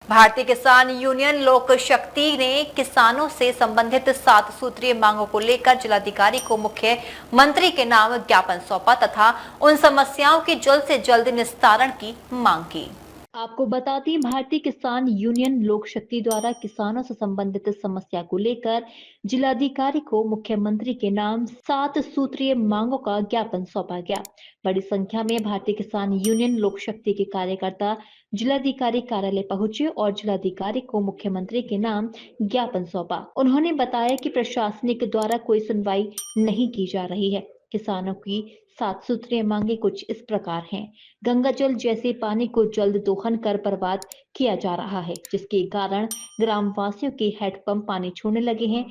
भारतीय किसान यूनियन लोक शक्ति ने किसानों से संबंधित 7 सूत्रीय मांगों को लेकर जिलाधिकारी को मुख्यमंत्री के नाम ज्ञापन सौंपा तथा उन समस्याओं के जल्द से जल्द निस्तारण की मांग की। आपको बता दें, भारतीय किसान यूनियन लोक शक्ति द्वारा किसानों से संबंधित समस्या को लेकर जिलाधिकारी को मुख्यमंत्री के नाम 7 सूत्रीय मांगों का ज्ञापन सौंपा गया। बड़ी संख्या में भारतीय किसान यूनियन लोक शक्ति के कार्यकर्ता जिलाधिकारी कार्यालय पहुंचे और जिलाधिकारी को मुख्यमंत्री के नाम ज्ञापन सौंपा। उन्होंने बताया कि प्रशासनिक द्वारा कोई सुनवाई नहीं की जा रही है। किसानों की 7 सूत्रीय मांगे कुछ इस प्रकार हैं। गंगा जल जैसे पानी को जल्द दोहन कर बर्बाद किया जा रहा है, जिसके कारण ग्रामवासियों के हैंडपंप पानी छोड़ने लगे हैं।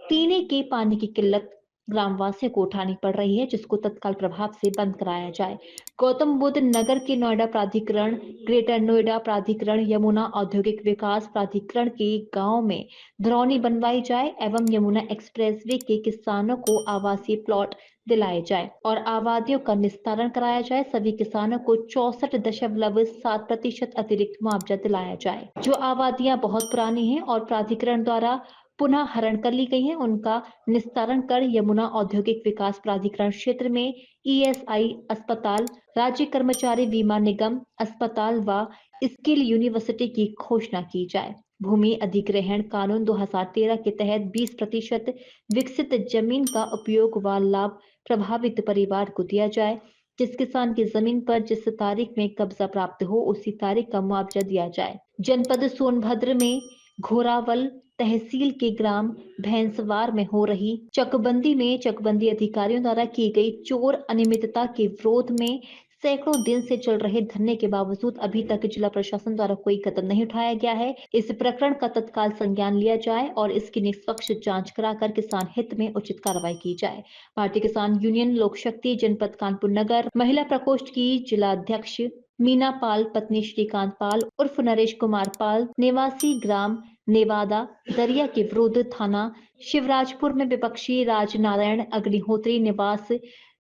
पीने के पानी की किल्लत ग्रामवासियों को उठानी पड़ रही है, जिसको तत्काल प्रभाव से बंद कराया जाए। गौतम बुद्ध नगर के नोएडा प्राधिकरण, ग्रेटर नोएडा प्राधिकरण, यमुना औद्योगिक विकास प्राधिकरण के गांव में धरौनी बनवाई जाए एवं यमुना एक्सप्रेसवे के किसानों को आवासीय प्लॉट दिलाए जाए और आबादियों का निस्तारण कराया जाए। सभी किसानों को 64.7% अतिरिक्त मुआवजा दिलाया जाए। जो आबादियां बहुत पुरानी हैं और प्राधिकरण द्वारा पुनः हरण कर ली गई हैं, उनका निस्तारण कर यमुना औद्योगिक विकास प्राधिकरण क्षेत्र में ईएसआई अस्पताल, राज्य कर्मचारी बीमा निगम अस्पताल व स्किल यूनिवर्सिटी की घोषणा की जाए। भूमि अधिग्रहण कानून 2013 के तहत 20% विकसित जमीन का उपयोग व लाभ प्रभावित परिवार को दिया जाए। जिस किसान की जमीन पर जिस तारीख में कब्जा प्राप्त हो, उसी तारीख का मुआवजा दिया जाए। जनपद सोनभद्र में घोरावल तहसील के ग्राम भैंसवार में हो रही चकबंदी अधिकारियों द्वारा की गई चोर अनियमितता के विरोध में सैकड़ों दिन से चल रहे धरने के बावजूद अभी तक जिला प्रशासन द्वारा कोई कदम नहीं उठाया गया है। इस प्रकरण का तत्काल संज्ञान लिया जाए और इसकी निष्पक्ष जांच कराकर किसान हित में उचित कार्रवाई की जाए। भारतीय किसान यूनियन लोक शक्ति जनपद कानपुर नगर महिला प्रकोष्ठ की जिलाध्यक्ष मीना पाल पत्नी श्रीकांत पाल उर्फ नरेश कुमार पाल निवासी ग्राम नेवादा दरिया के विरुद्ध थाना शिवराजपुर में विपक्षी राजनारायण अग्निहोत्री निवास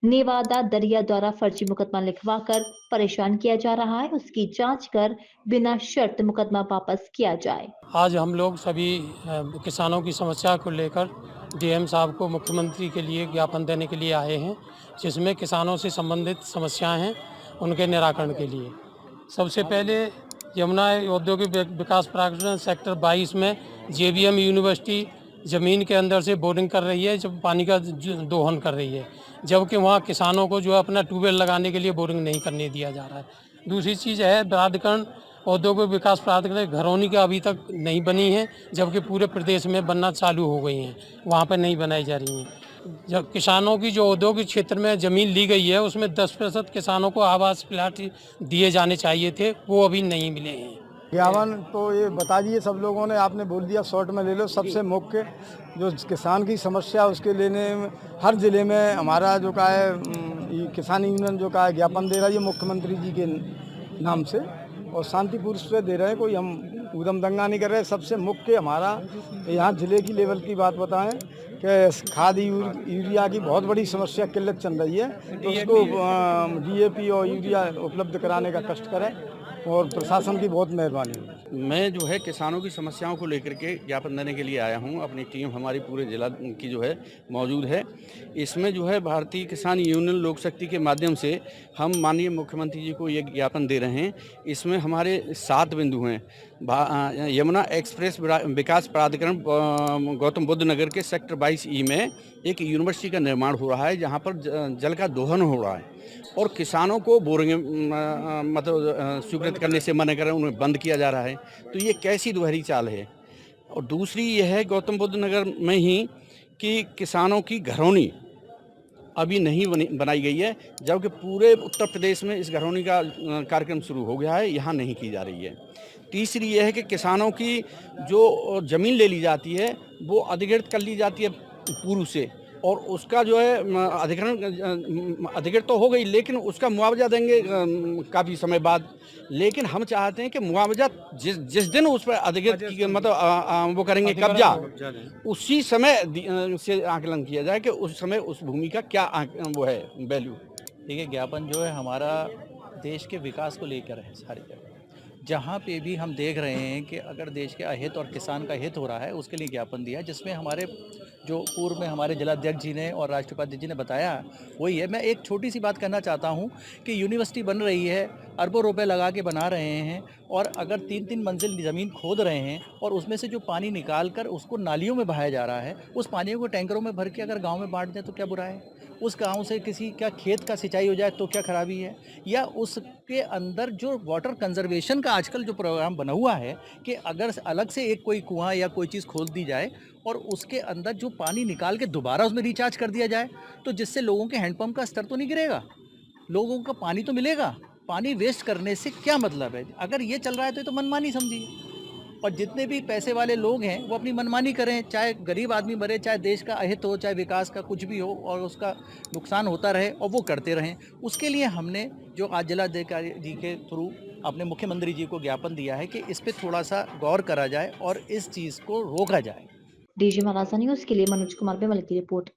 नेवादा दरिया द्वारा फर्जी मुकदमा लिखवाकर परेशान किया जा रहा है, उसकी जांच कर बिना शर्त मुकदमा वापस किया जाए। आज हम लोग सभी किसानों की समस्या को लेकर डीएम साहब को मुख्यमंत्री के लिए ज्ञापन देने के लिए आए हैं, जिसमें किसानों से संबंधित समस्याएं हैं उनके निराकरण के लिए। सबसे पहले यमुना औद्योगिक विकास प्राधिकरण सेक्टर 22 में जेबीएम यूनिवर्सिटी ज़मीन के अंदर से बोरिंग कर रही है, जब पानी का दोहन कर रही है, जबकि वहाँ किसानों को जो है अपना ट्यूबवेल लगाने के लिए बोरिंग नहीं करने दिया जा रहा है। दूसरी चीज़ है प्राधिकरण औद्योगिक विकास प्राधिकरण घरौनी का अभी तक नहीं बनी है, जबकि पूरे प्रदेश में बनना चालू हो गई हैं, वहाँ पर नहीं बनाई जा रही हैं। जब किसानों की जो औद्योगिक क्षेत्र में ज़मीन ली गई है, उसमें 10% किसानों को आवास प्लाट दिए जाने चाहिए थे, वो अभी नहीं मिले हैं। ज्ञापन तो ये बता दिए सब लोगों ने, आपने बोल दिया शॉर्ट में ले लो। सबसे मुख्य जो किसान की समस्या उसके लेने में हर ज़िले में हमारा जो का है किसान यूनियन जो का है ज्ञापन दे रहा है मुख्यमंत्री जी के नाम से, और शांतिपूर्व से दे रहे हैं, कोई हम उदम दंगा नहीं कर रहे। सबसे मुख्य हमारा यहाँ ज़िले की लेवल की बात बताएं कि खाद यूरिया की बहुत बड़ी समस्या किल्लत चल रही है, तो उसको डीएपी और यूरिया उपलब्ध कराने का कष्ट करें और प्रशासन की बहुत मेहरबानी। मैं जो है किसानों की समस्याओं को लेकर के ज्ञापन देने के लिए आया हूं। अपनी टीम हमारी पूरे जिला की जो है मौजूद है। इसमें जो है भारतीय किसान यूनियन लोक शक्ति के माध्यम से हम माननीय मुख्यमंत्री जी को ये ज्ञापन दे रहे हैं। इसमें हमारे 7 बिंदु हैं। यमुना एक्सप्रेस विकास प्राधिकरण गौतम बुद्ध नगर के सेक्टर 22 में एक यूनिवर्सिटी का निर्माण हो रहा है, जहाँ पर जल का दोहन हो रहा है और किसानों को बोरिंग मतलब स्वीकृत करने से मना कर रहे हैं, उन्हें बंद किया जा रहा है। तो ये कैसी दुहरी चाल है। और दूसरी ये है गौतम बुद्ध नगर में ही कि किसानों की घरौनी अभी नहीं बनाई गई है, जबकि पूरे उत्तर प्रदेश में इस घरौनी का कार्यक्रम शुरू हो गया है, यहाँ नहीं की जा रही है। तीसरी ये है कि किसानों की जो ज़मीन ले ली जाती है वो अधिकृत कर ली जाती है पूर्व से, और उसका जो है अधिकृत तो हो गई, लेकिन उसका मुआवजा देंगे काफ़ी समय बाद। लेकिन हम चाहते हैं कि मुआवजा जिस दिन उस पर अधिकृत मतलब वो करेंगे कब्जा, उसी समय से आकलन किया जाए कि उस समय उस भूमि का क्या वो है वैल्यू। देखिए, ज्ञापन जो है हमारा देश के विकास को लेकर है सारी जगह। जहाँ पे भी हम देख रहे हैं कि अगर देश के अहित और किसान का हित हो रहा है, उसके लिए ज्ञापन दिया, जिसमें हमारे जो पूर्व में हमारे जिलाध्यक्ष जी ने और राष्ट्रीय उपाध्यक्ष जी ने बताया वही है। मैं एक छोटी सी बात कहना चाहता हूँ कि यूनिवर्सिटी बन रही है, अरबों रुपए लगा के बना रहे हैं, और अगर 3-3 मंजिल ज़मीन खोद रहे हैं और उसमें से जो पानी निकाल कर उसको नालियों में बहाया जा रहा है, उस पानियों को टैंकरों में भर के अगर गाँव में बांट दें तो क्या बुरा है? उस गांव से किसी का खेत का सिंचाई हो जाए तो क्या खराबी है? या उसके अंदर जो वाटर कंजर्वेशन का आजकल जो प्रोग्राम बना हुआ है कि अगर अलग से एक कोई कुआं या कोई चीज़ खोल दी जाए और उसके अंदर जो पानी निकाल के दोबारा उसमें रिचार्ज कर दिया जाए, तो जिससे लोगों के हैंडपंप का स्तर तो नहीं गिरेगा, लोगों का पानी तो मिलेगा। पानी वेस्ट करने से क्या मतलब है? अगर ये चल रहा है तो ये तो मनमानी समझिए। और जितने भी पैसे वाले लोग हैं वो अपनी मनमानी करें, चाहे गरीब आदमी मरे, चाहे देश का अहित हो, चाहे विकास का कुछ भी हो और उसका नुकसान होता रहे और वो करते रहें। उसके लिए हमने जो आज जिलाधिकारी जी के थ्रू अपने मुख्यमंत्री जी को ज्ञापन दिया है कि इस पे थोड़ा सा गौर करा जाए और इस चीज़ को रोका जाए। डीजी महाराजा न्यूज के लिए मनोज कुमार बेमल की रिपोर्ट।